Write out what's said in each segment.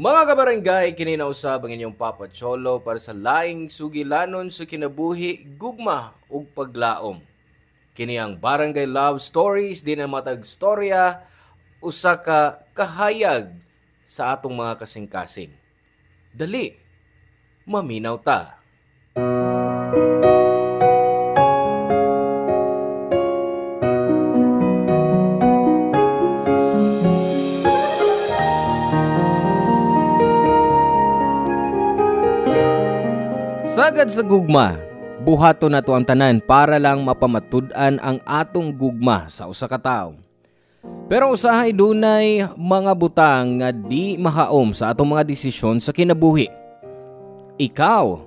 Mga kabarangay, kininausab ang inyong Papa Cholo para sa laing sugilanon sa kinabuhi, gugma ug paglaom. Kini ang Barangay Love Stories, di na matag storya, usa ka kahayag sa atong mga kasing-kasing. Dali, maminaw ta. Sagad sa gugma, buhato na to ang tanan para lang mapamatud-an ang atong gugma sa usa ka tawo. Pero usahay dunay mga butang nga di mahaom sa atong mga desisyon sa kinabuhi. Ikaw,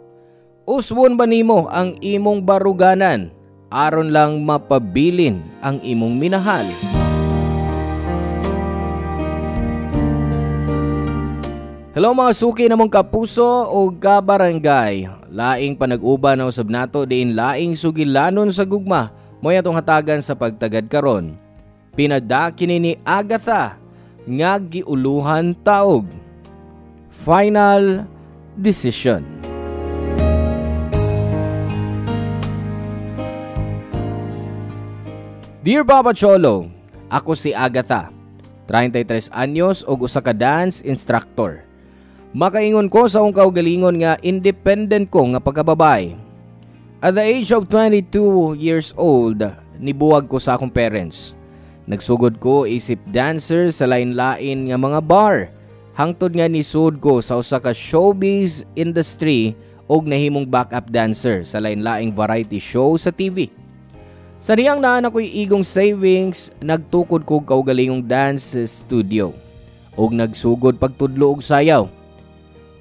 uswon ba nimo ang imong baruganan aron lang mapabilin ang imong minahal? Hello mga suki namong kapuso o kabarangay. Laing panag-uban na usab nato diin laing sugilanon sa gugma moy atong hatagan sa pagtagad karon. Pinadaki ni Agatha nga giuluhan taog. Final decision. Dear Papa Cholo, ako si Agatha, 33 anyos ug usa ka dance instructor. Makaingon ko sa akong kaugalingon nga independent ko nga pagkababay. At the age of 22 years old, nibuwag ko sa akong parents. Nagsugod ko isip dancer sa lain-lain nga mga bar. Hangtod nga nisud ko sa usa ka showbiz industry og nahimong backup dancer sa lain-laing variety show sa TV. Sa diyang naan ako'y igong savings, nagtukod ko kaugalingong dance studio og nagsugod pagtudlo og sayaw.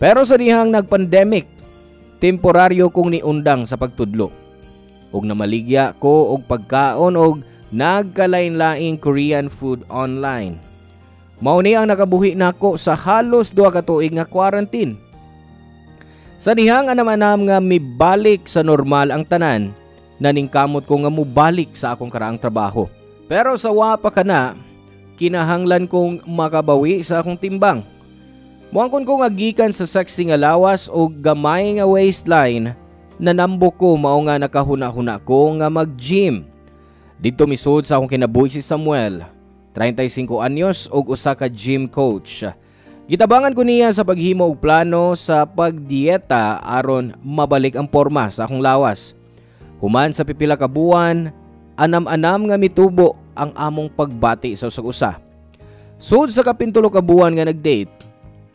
Pero sa dihang nag-pandemic, temporaryo kong niundang sa pagtudlo. Og namaligya ko og pagkaon og nagkalain-laing Korean food online. Mao ni ang nakabuhi nako sa halos 2 ka tuig nga quarantine. Sa dihang anam-anam nga mibalik sa normal ang tanan, naningkamot ko nga mubalik sa akong karaang trabaho. Pero sa wa pa kana, kinahanglan kong makabawi sa akong timbang. Muangkon ko nga gikan sa sexy nga lawas o gamay nga waistline, nanambok ko mao nga nakahuna-huna ko nga mag-gym. Dito misud sa akong kinabuhi si Samuel, 35 anyos og usa ka gym coach. Gitabangan ko niya sa paghimo og plano sa pagdieta aron mabalik ang porma sa akong lawas. Human sa pipila ka buwan, anam-anam nga mitubo ang among pagbati sa usa-usa. Sud sa kapintulo ka buwan nga nag-date,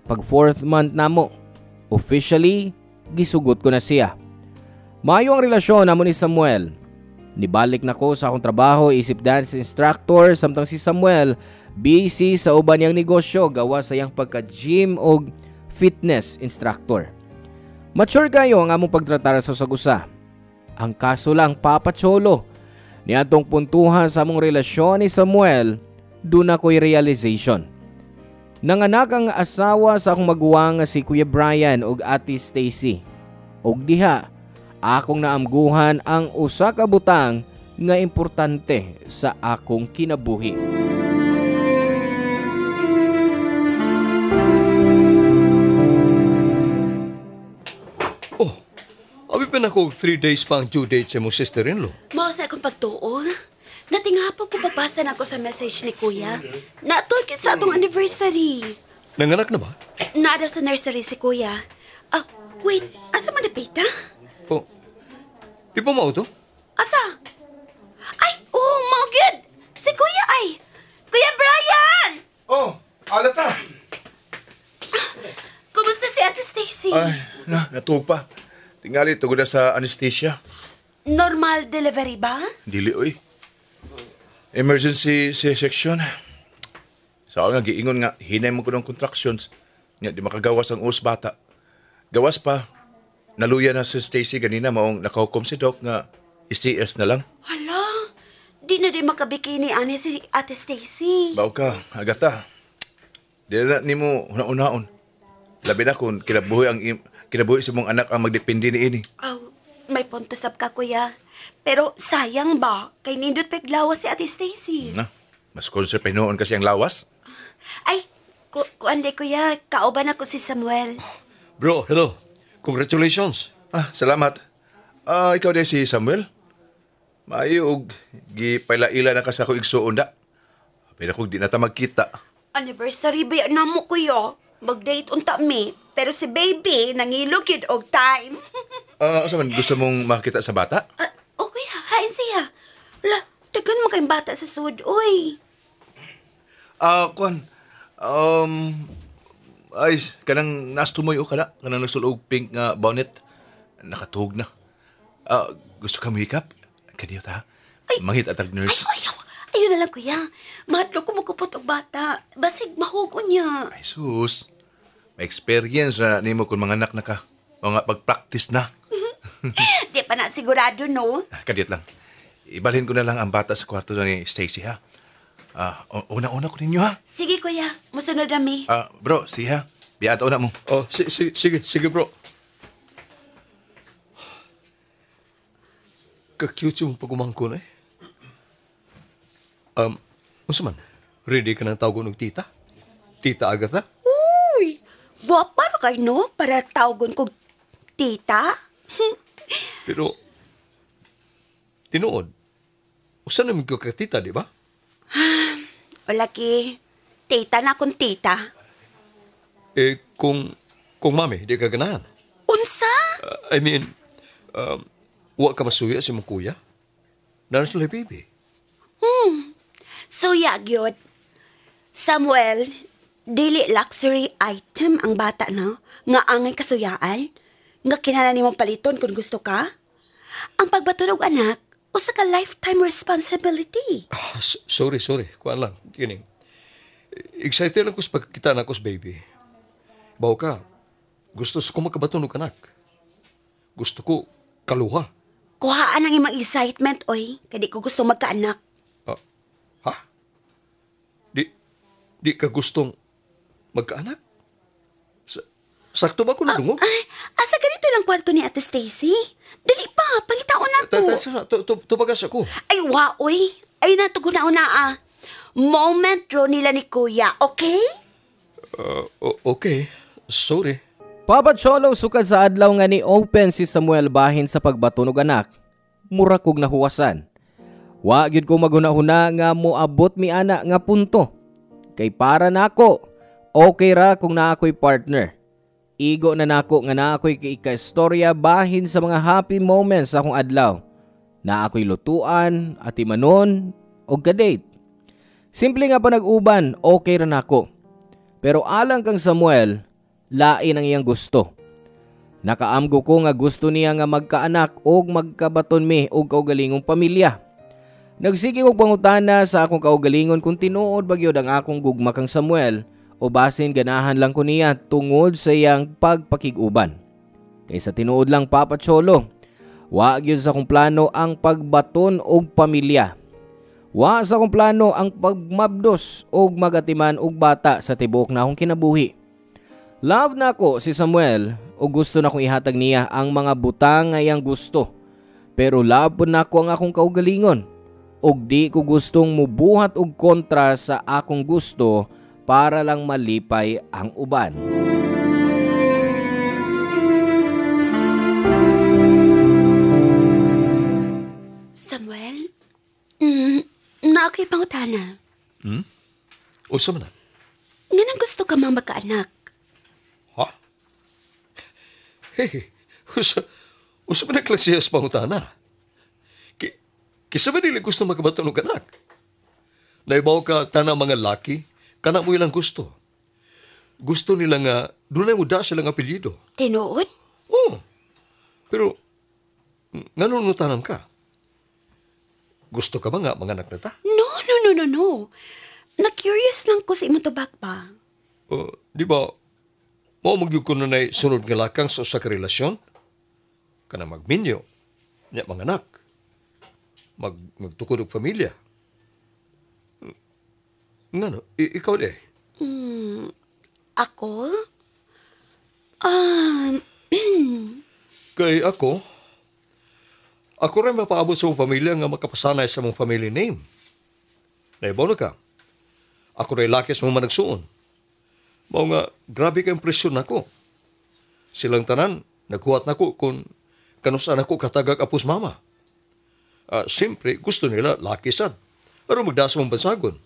pag 4th month namo, officially gisugot ko na siya. Maayo ang relasyon namo ni Samuel. Nibalik na ko sa akong trabaho isip dance instructor samtang si Samuel busy sa uban niyang negosyo gawa sa iyang pagka-gym o fitness instructor. Mature kayo ang among pagtratar sa usag-usa. Ang kaso lang, Papa Cholo, niadtong puntuhan sa among relasyon ni Samuel, doon ako'y realization. Nanganak ang asawa sa akong maguwang nga si Kuya Brian ug Ate Stacy. Og diha, akong naamguhan ang usa ka butang nga importante sa akong kinabuhi. Oh, abi pa na ko 3 days pa ang due date sa mong sister-in-law. Mao sa akong pagtuol. Natingapag po pagbasa na ako sa message ni Kuya. Natulkit sa atong anniversary. Nanganak na ba? Nada sa nursery si Kuya. Wait. Asa man napita? Oh, di pa mao to? Asa? Ay, mao gyud. Si Kuya ay. Kuya Brian! Oh, Alata! Kumusta si Ate Stacy? Ay, natug pa. Tingali tugod na sa anesthesia. Normal delivery ba? Dili, oy. Emergency C-section. Sa ako nga, giingon nga, hinay mo ko ng contractions. Nga, di makagawas ang us bata. Gawas pa, naluya na si Stacy ganina, maong nakahukom si Doc nga ICS na lang. Hala, di na di makabikini ani si Ate Stacy. Baw ka, Agatha. Di na ni mo una-unaon. Labi na kung kinabuhi si mong anak ang magdepende ni ini. May punto sab ka, Kuya. Pero sayang ba? Kay nindot paglawas si Ate Stacy. Mas concert pa noon kasi ang lawas. Ay, Kuan di kuya, kauban ako si Samuel. Bro, hello. Congratulations. Salamat. Ikaw din si Samuel? Maayo og gipaila-ila na ka sa ako igsuon da. Pero kung di na ta magkita. Anniversary ba na mo kuya? Mag-date unta mi. Pero si baby, nangilog yun og time. Asa man gusto mong makita sa bata? O kuya, hain siya. La, dagan mo kayong bata sa sud, uy. Kuan. Ay, kanang nastumoy o kada. Kanang nagsulog pink nga bonnet. Nakatuhog na. Gusto ka mahikap? Kadiyo ta. Mangit atag nurse. Ayun na lang kuya. Mahadlo ko magkupot og bata. Basig mahugo niya. Ay, sus. May experience na nimo kung mga anak na ka. O nga, pag-practice na. Di pa na sigurado, no? Kadiyat lang. Ibalhin ko na lang ang bata sa kwarto ni Stacy, ha? Una-una ko ninyo, ha? Sige kuya, musunod na mi. Bro, sige, ha? Biyata una mo. Oh, sige bro. Ka-cute yung pagumangko na eh. Unsa man? Ready ka ng tawag ng tita? Tita Agatha? Uy, guwapa na kayo, no? Para tawagon kong tita. Pero, tinuod, usa namin ko ka tita, di ba? O laki, tita na akong tita. Kung mami, di ka ganahan. Unsa? I mean, wa ka masuya si mong kuya? Nanas lang baby. So yagyod. Samuel, dili luxury item ang bata na nga angay kasuyaan nga kinahanglan nimong paliton kung gusto ka. Ang pagbatulog anak, usa ka lifetime responsibility. Sorry. Kuan lang. Kining. Excited lang ko sa pagkita na ko sa baby. Baw ka, gusto ko magkabatunog anak. Gusto ko kaluha. Kuhaan ang imong excitement, oy. Kadi ko gusto magkaanak. Ha? Di ka gustong magkaanak? Sakto ba ko nadungog? Asa ganito lang kwarto ni Ate Stacy? Dali pa, pangitaon na to. Tubagas ako. Ay, wa, oy. Ay, natugon na una, Moment ro nila ni Kuya, okay? Okay. Sorry. Papa Cholo sukad sa adlaw nga ni open si Samuel bahin sa pagbatunog anak. Mura kog nahuwasan. Wa gyud ko maghuna-huna nga moabot mi ana nga punto. Kay para nako, okay ra kung naa ko'y partner. Igo na nako nga naa ko'y kaistorya bahin sa mga happy moments sa akong adlaw. Naa ko'y lutuan, atimanon, og kadate. Simple nga pa nag-uban, okay ra nako. Pero alang kang Samuel, lain ang iyang gusto. Nakaamgo ko nga gusto niya nga magkaanak og magkabaton mi og kaugalingong pamilya. Nagsige og pangutana sa akong kaugalingon kung tinuod ba gyud ang akong gugma kang Samuel o basin ganahan lang ko niya tungod sa iyang pagpakig-uban. Kaysa tinuod lang Papa Cholo, wa gyud sa akong plano ang pagbaton og pamilya. Wa sa akong plano ang pagmabdos og magatiman og bata sa tibuok na akong kinabuhi. Love na ko si Samuel o gusto na kong ihatag niya ang mga butang nga iyang gusto. Pero love po na ko ang akong kaugalingon. Og di ko gustong mubuhat og kontra sa akong gusto para lang malipay ang uban. Samuel, na ako'y pangutana. Usa man na? Nga nang gusto ka mang magkaanak. Ha? Hey, usa man na klase sa pangutana? Kisa ba nila gusto magkabaton ng anak? Naibaw ka tanang mga laki, kana mo ilang gusto. Gusto nila nga, doon mo da silang apelyido. Tinuod? Oo. Pero, nga nung tanang ka? Gusto ka ba nga mga anak na ta? No. Na-curious lang ko sa imong tubag pa. Di ba, maumag ko na sunod nga lakang sa usa ka relasyon? Kana magminyo, niya mga anak. Magtukod og pamilya. Nga no, ikaw di. Ako? Kay ako rin mapaabot sa mong pamilya nga makapasanay sa mong family name. Naibaw na ka. Ako rin laki sa mong managsuon. Mao nga, grabe kayong presyon nako. Silang tanan, naghuwat nako kung kanusaan ako katagag apos mama. Siyempre, gusto nila laki sad. Pero magdaas mong bansagon.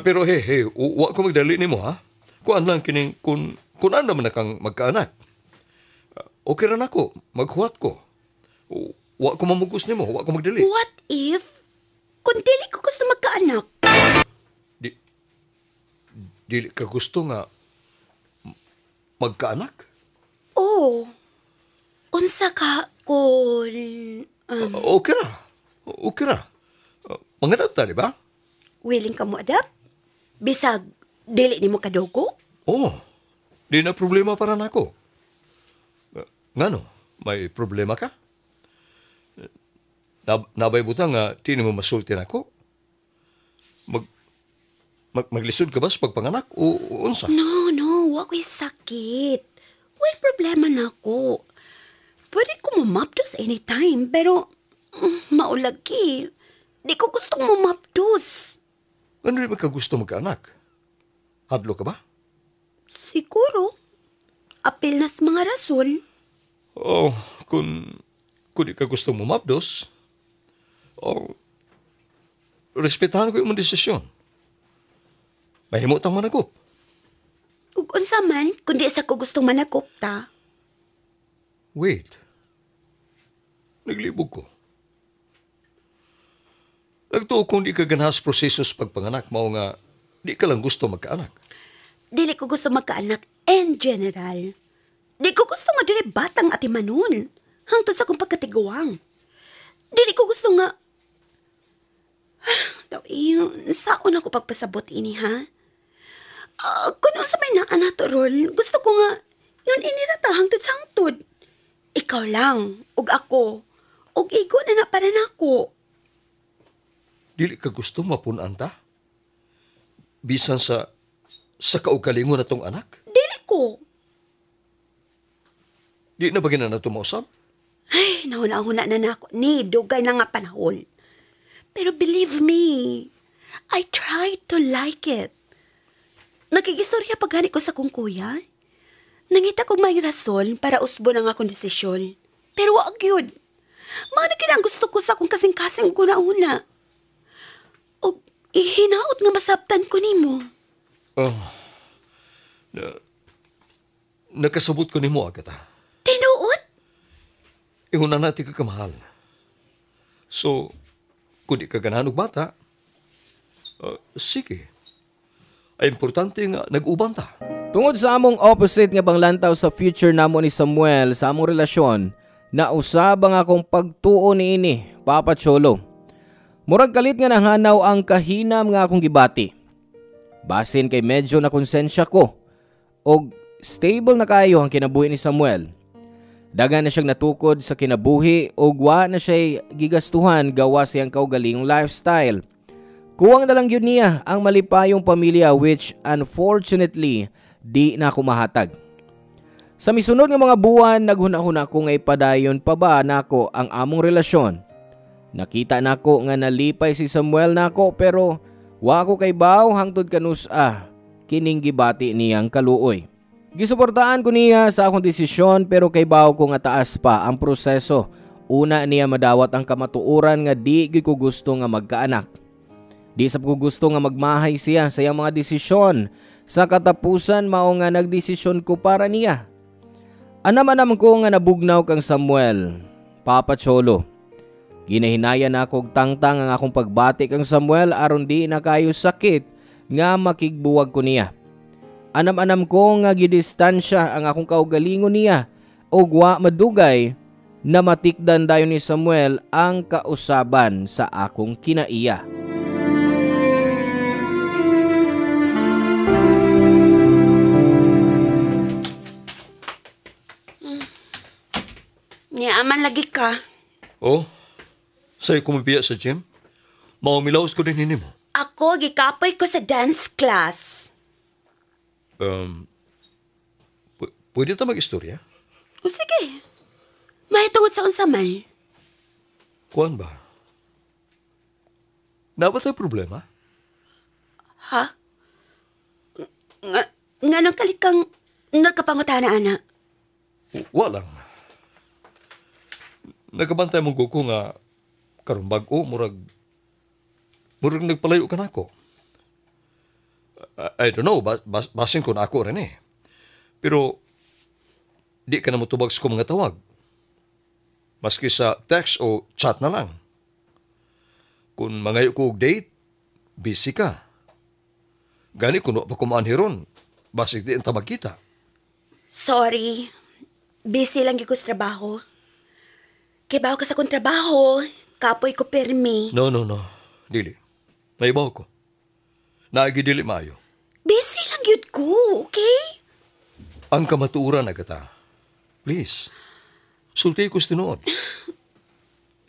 Pero wa ko magdali nimo ha. Kuan lang kining kung ano naman na kang magkaanak. Okay ra nako, maghuwat ko. Wa ko mamugos nimo, wa ko magdali. What if, kung dili ko gusto magkaanak? Dili ka gusto nga magkaanak? Oh, unsa ka kung... Okay ra. Okay ra. Mangadap ta, di ba? willing ka mo adapt? Bisag, dili ni mo kadugo? Oo. Di na problema para nako. Ngano? May problema ka? Nabay butang nga, di mo masulti nako? Maglisod ka ba sa pagpanganak o unsa? No, wa ko'y sakit. Well, problema na ako. Pwede ko mamapdos anytime, pero maulagi. Di ko gustong mamapdos. Ano rin ka gusto magkaanak? Hadlo ka ba? Siguro. Apil na sa mga rason. Oh, kung di ka gusto mamapdos, respetahan ko yung mga desisyon. Mahimutang managop. Ug unsa man, kundi sa ko gustong manakop ta. Wait. Naglibog ko. Nagtuo kung di ka ganahas proseso sa pagpanganak, mao nga di ka lang gusto magkaanak. Dili ko gusto magkaanak in general. Di ko gusto nga dili batang ati manon. Hangtod sa kong pagkatiguang. Dili ko gusto nga... Saon ako pagpasabot ini, ha? Kung sa may naanato, Rol, gusto ko nga yun inirata hangtod sa hangtod. Ikaw lang, ug ako, ug igo na para nako. Dili ka gusto mapunan ta? Bisan sa kaugalingon na tong anak? Dili ko. Di na ba na tumausap? Ay, nahuna-huna na nako. Ni, dugay na nga panahon. Pero believe me, I tried to like it. Nakigistorya pagani ko sa kong kuya. Nangita ko may rason para usbo na nga akong desisyon. Pero wag yun. Mga kinang gusto ko sa akong kasing-kasing ko na una. O ihinaot nga masabtan ko nimo. Nakasabot ko ni mo, Agata. Tinuot? Ihuna natin ka kamahal. So, kung di ka ganahan og bata, sige. Ay importante nga nag-uban ta. Tungod sa among opposite nga panglantaw sa future namo ni Samuel sa among relasyon, nausab ang akong pagtuo niini, Papa Cholo. Murag kalit nga nahanaw ang kahinam nga akong gibati. Basin kay medyo na konsensya ko og stable na kayo ang kinabuhi ni Samuel. Dagan na siyang natukod sa kinabuhi og wa na siya gigastuhan gawa siyang kaugalingong lifestyle. Kuwang na lang yun niya ang malipayong pamilya which unfortunately di na ako mahatag. Sa misunod nga mga buwan, naghuna-huna ko nga ipadayon pa ba nako ang among relasyon. Nakita nako nga nalipay si Samuel nako pero wa ko kay baw hangtod kanusa kining gibati niyang kaluoy. Gisuportaan ko niya sa akong desisyon pero kay baw ko nga taas pa ang proseso. Una niya madawat ang kamatuoran nga di gyud ko gusto nga magkaanak. Di sa ko gusto nga magmahay siya sa iyang mga desisyon. Sa katapusan mao nga nagdesisyon ko para niya. Anam ko nga nabugnaw kang Samuel, Papa Cholo. Ginahinayan ako og tangtang ang akong pagbati kang Samuel aron di na kayo sakit nga makigbuwag ko niya. Anam ko nga gidistansya ang akong kaugalingon niya og wa madugay na matikdan dayon ni Samuel ang kausaban sa akong kinaiya. Niyaman lagi ka. Oh, sa'yo kumabiya sa gym? Maumilaos ko din hini mo. Ako, gikapoy ko sa dance class. Pwede ta mag-istorya? O sige. May tungod sa unsaman. Kuan ba? Na ba tayo problema? Ha? Nga nang kalikang nagkapangutana, ana. Walang. Nagabantay mong guko nga karon bag-o murag nagpalayo ka na ako. I don't know, basin ko na ako rin eh. Pero di ka na motubag sa mga tawag. Maski sa text o chat na lang. Kung mangayo ko og date, busy ka. Gani kuno pa kumaanhiron, basig di ang tabag kita. Sorry. Busy lang yung sa trabaho. Kibaw ka sa kong trabaho, kapoy ko permi. No. Dili. Naibaw ko. Naagi dili maayo. Busy lang yun ko, okay? Ang kamatuuran na kita. Please. Sulti ko tinuod.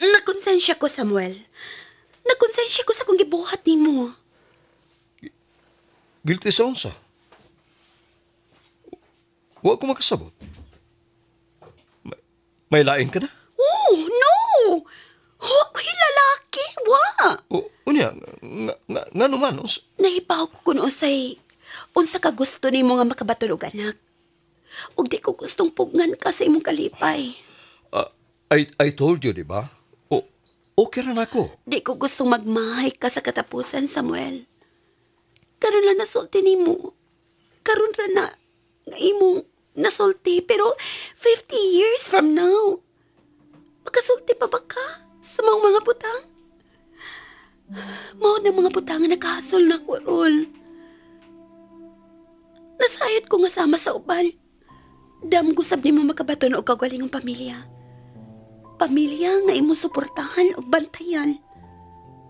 Nakonsensya ko, Samuel. Nakonsensya ko sa kong gibuhat ni mo. Guilty sa unsa. Huwag ko makasabot. May lain ka na? Oh, no! Huwag ko yung lalaki, wa! Unya, nga naman. Nahibaw ko kung unsa ka gusto ni mo nga makabatulog anak. Ug di ko gustong pugngan ka sa imong kalipay. I told you, di ba? Okay rin ako. Di ko gustong magmahay ka sa katapusan, Samuel. Karon lang nasulti ni mo. Karon ra na nga imong nasulti, pero 50 years from now, makasulti pa ba ka sa mga butang? Mao na mga butang nga nakahasol na ko, Rol. Nasayod ko nga sama sa uban. Dam gusab ni mo makabaton og kagwalingong pamilya. Pamilya nga imo suportahan og bantayan.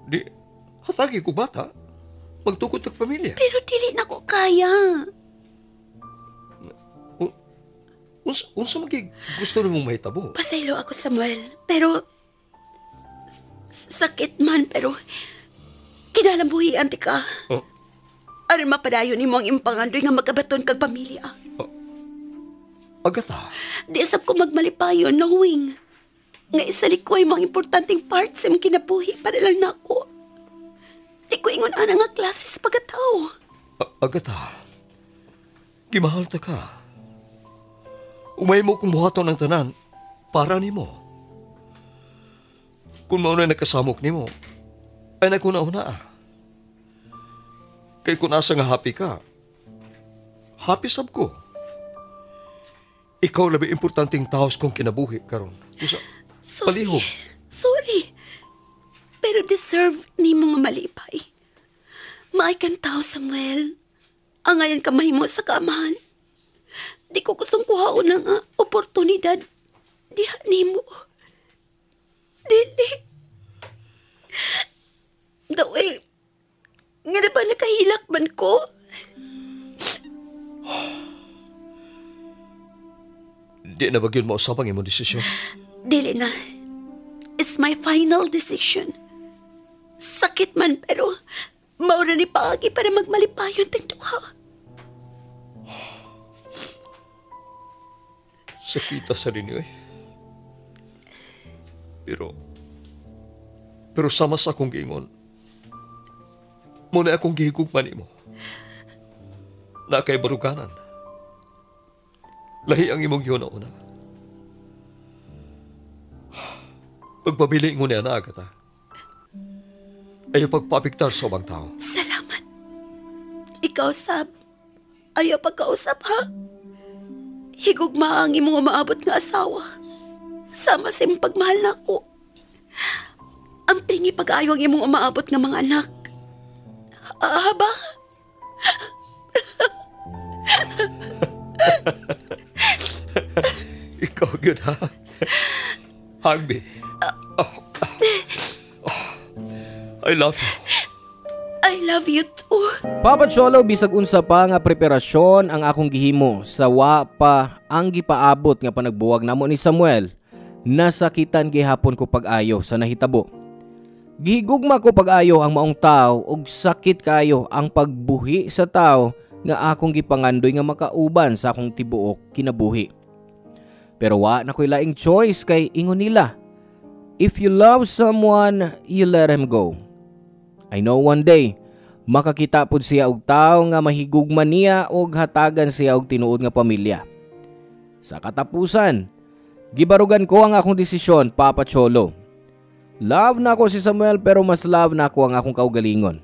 Di, hatagi ko bata. Magtukod tag pamilya. Pero dili na ko kaya. Unsa magig gusto nimong mahitabo? Pasaylo ako, Samuel. Pero sakit man, pero kinalambuhian ti ka. Aron mapadayon nimo ang impangandoy nga magabaton kag pamilya. Agatha. Di sab ko magmalipayon knowing nga isa likoy mga importanteng part sa imong kinabuhi para lang nako. Di ko ingon ana nga klase sa pagkatao. Agatha. Gimahal ta ka. Umay mo kung buhaton ng tanan para nimo. Kung maunay nakasamok nimo, ay nakuna-una. Kay kung asa nga happy ka, happy sab ko. Ikaw labi importanteng taos kong kinabuhi karon. Palihog. Sorry. Pero deserve ni mo nga malipay. Maay kang tao, Samuel. Ang ngayon ka mahimo sa kaamahan. Di ko gustong kuhaon na nga oportunidad. Diha ni mo. Dili. Daway. Nga na ba nakahilak man ko? Di na ba yun mo usapang imong desisyon? Dili na. It's my final decision. Sakit man pero maura ni paagi para magmalipayon ting duha. Sakita sa rin eh. Pero sama sa akong giingon, muna akong gihigugman mo. Na kay baruganan. Lahi ang imong giuna-una. Pagpabili ngunit na agad, ayaw pagpapiktar sa ubang tao. Salamat. Ikaw, Sab. Ayaw pagkausap, ha? Higugma ang imong maabot nga asawa. Sama sa imong pagmahal na ako. Ang pingi pag-ayaw ang imong maabot nga mga anak. Haba? Ikaw good, ha? Hagbi. I love you. I love you too. Papa Cholo, bisag unsa pa nga preparasyon ang akong gihimo sa wa pa ang gipaabot nga panagbuwag namo ni Samuel. Nasakitan gihapon ko pag-ayo sa nahitabo. Gihigugma ko pag-ayo ang maong tao ug sakit kayo ang pagbuhi sa tao nga akong gipangandoy nga makauban sa akong tibuok kinabuhi. Pero wa na ko'y laing choice kay ingon nila, if you love someone, you let him go. I know one day, Makakita pud siya og tawo nga mahigugman niya og hatagan siya og tinuod nga pamilya. Sa katapusan, gibarugan ko ang akong desisyon, Papa Cholo. Love na ako si Samuel pero mas love na ako ang akong kaugalingon.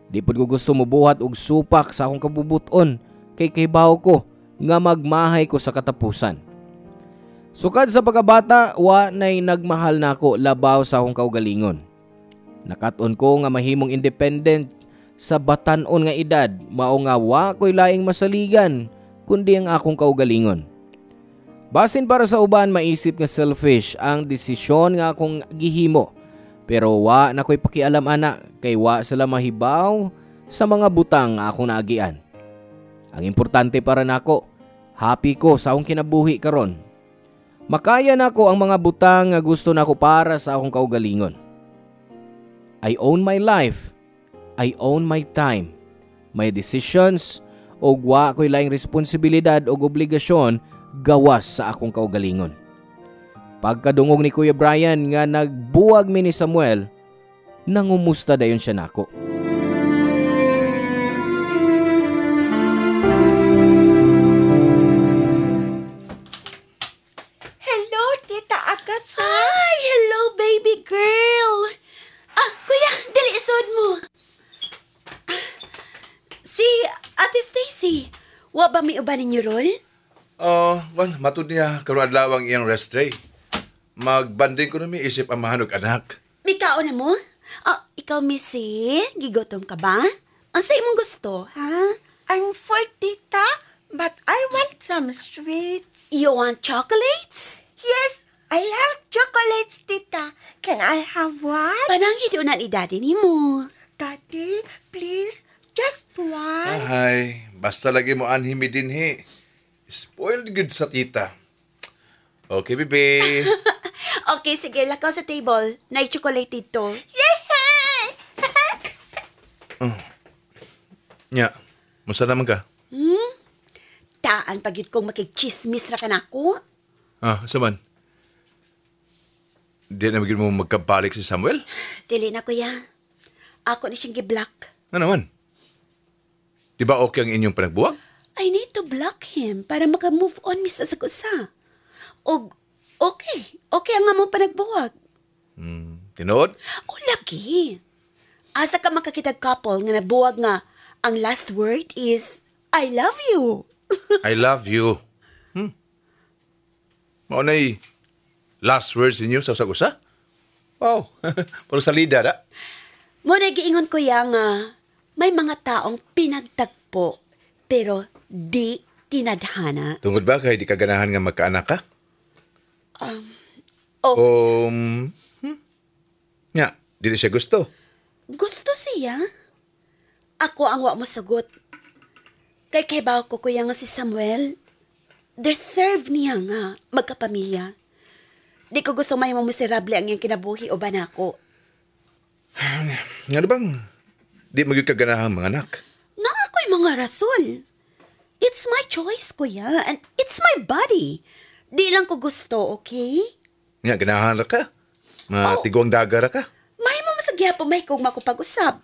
Di pud ko gusto mobuhat og supak sa akong kabubuton kay kaybaw ko nga magmahay ko sa katapusan. Sukad sa pagkabata, wa nay nagmahal na ako labaw sa akong kaugalingon. Nakat-on ko nga mahimong independent sa batan-on nga edad, mao nga wa ko'y laing masaligan kundi ang akong kaugalingon. Basin para sa uban maisip nga selfish ang desisyon nga akong gihimo, pero wa na ko'y pakialam ana kay wa sila mahibaw sa mga butang nga akong naagian. Ang importante para nako, happy ko sa akong kinabuhi karon. Makaya nako ang mga butang nga gusto nako para sa akong kaugalingon. I own my life. I own my time, my decisions, o wa ko'y laing responsibilidad o obligasyon gawas sa akong kaugalingon. Pagkadungog ni Kuya Brian nga nagbuwag mi ni Samuel, nangumusta dayon siya nako. Hello, Tita Agatha. Ay, hello, baby girl. Kuya, dali isod mo. Si Ate Stacy, wa ba may uban ninyo rol? Matud niya karon adlaw ang iyang rest day. Magbanding ko na mi isip ang mahanog anak. Mikao na mo? Ikaw, Missy, gigotom ka ba? Ang sa imong gusto, ha? I'm full, Tita, but I want some sweets. You want chocolates? Yes, I love chocolates, Tita. Can I have one? Panangit yun na ni Daddy ni mo. Daddy, please, just one. Ay, basta lagi mo anhimi dinhi. Spoiled good sa tita. Okay, bebe. Okay, sige, lakaw sa table. Na-chocolate dito. Yay! Nya, musta naman ka? Taan pagid kong makikchismis ra ka na ako. Saman? Di na magiging mo magkabalik si Samuel? Dili na, kuya. Ako ni siyang giblock. Ano naman? Di ba okay ang inyong panagbuwag? I need to block him para maka-move on misa sa kusa. O, okay. Okay ang among panagbuwag. Tinood? O, lagi. Asa ka makakitag couple nga nabuwag nga ang last word is, I love you. I love you. Maunay last words ninyo sa usag-usa? Wow, puro salida da. Muna giingon ko nga may mga taong pinagtagpo pero di tinadhana. Tungod ba kay di ka ganahan nga magkaanak ka? Nya, di siya gusto. Gusto siya? Ako ang wa mo sagot. Kay kaybaw ko kuya nga si Samuel. Deserve niya nga magkapamilya. Di ko gusto may miserable ang iyang kinabuhi o ba na ako. Nga bang di magiging kaganahang mga anak? Na ako'y mga rason. It's my choice, kuya. And it's my body. Di lang ko gusto, okay? Nga, ganahan ra ka? Matiguang daga ra ka? May mo masagya po may kong makupag-usap.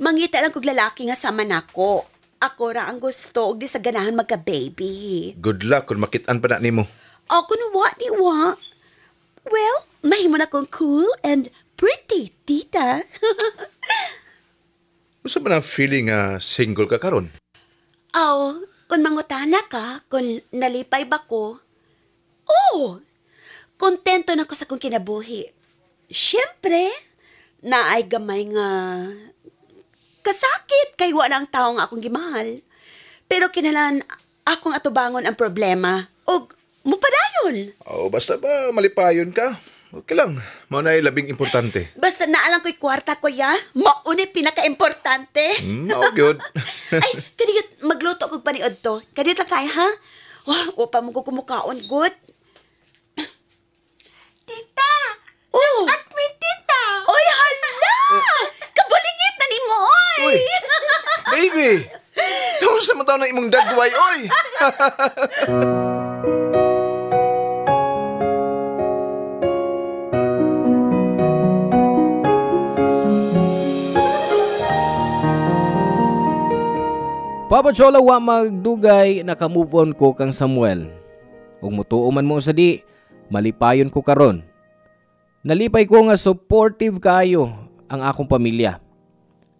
Mangita lang kog lalaki nga sama nako. Ako ra ang gusto og di sa ganahan magka-baby. Good luck kung makitaan pa na nimo. Ako no what ni wa? Well, mahimo na kong cool and pretty, tita. Gusto ba ng feeling single ka karon? Kung mangutana ka, kung nalipay ba ko, oh, kontento na ko sa kong kinabuhi. Siyempre, naay gamay nga kasakit kay walang tao nga akong gimahal. Pero kinalan akong atubangon ang problema. O, mupadayon. Basta ba malipayon ka? Okay lang. Mauna ay labing importante. Basta naalang ko'y kwarta ko ya, mauni pinaka-importante. Good. Ay, kaniyot, magluto kong paniod to. Kaniyot lang kaya, ha? Upa mo ko kumukaon, good. Tita! Oh! At me, Tita! Oy, hala! Kabulingit na ni mo, oy! Uy! Baby! Yung sa mataw ng imong dagway, oy! Papa Cholo wa magdugay naka-move on ko kang Samuel. Ug mutuo man mo sa di, malipayon ko karon. Nalipay ko nga supportive kayo ang akong pamilya.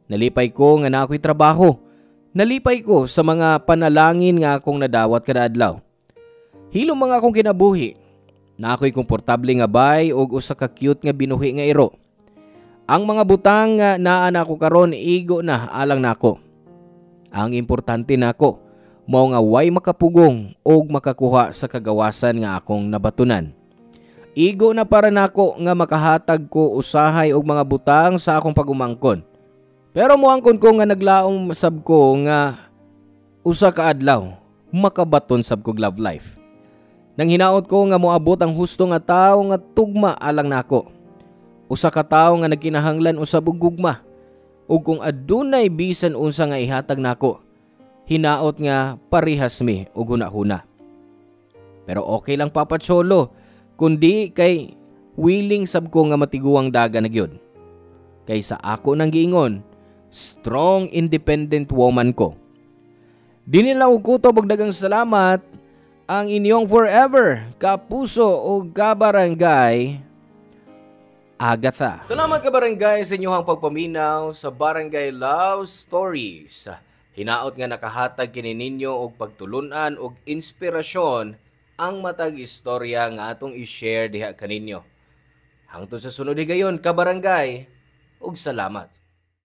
Nalipay ko nga na ako'y trabaho. Nalipay ko sa mga panalangin nga akong nadawat kada adlaw. Hilom mga akong kinabuhi. Na ako'y komportable nga bay ug usa ka cute nga binuhi nga iro. Ang mga butang nga naa na ako karon igo na alang nako. Ang importante nako mao nga way makapugong og makakuha sa kagawasan nga akong nabatunan. Igo na para nako nga makahatag ko usahay og mga butang sa akong pagumangkon. Pero moangkon ko nga naglaong sab ko nga usa ka adlaw makabaton sab kog love life. Nang hinaot ko nga moabot ang husto nga tawo nga tugma alang nako. Usa ka tawo nga nagkinahanglan usab og gugma. Ug kung adunay bisan unsa nga ihatag nako, hinaot nga parihas mi og hunahuna. Pero okay lang Papa Cholo, kundi kay willing sab ko nga matiguang daga na gyud. Kaysa ako nang giingon, strong independent woman ko. Dinilaw ko to dagang salamat ang inyong forever kapuso o kabarangay Agatha. Salamat ka barangay sa inyong pagpaminaw sa Barangay Love Stories. Hinaot nga nakahatag kini ninyo og pagtulunan og inspirasyon ang matag istorya nga atong i-share diha kaninyo. Hangtod sa sunod higayon ka barangay ug salamat.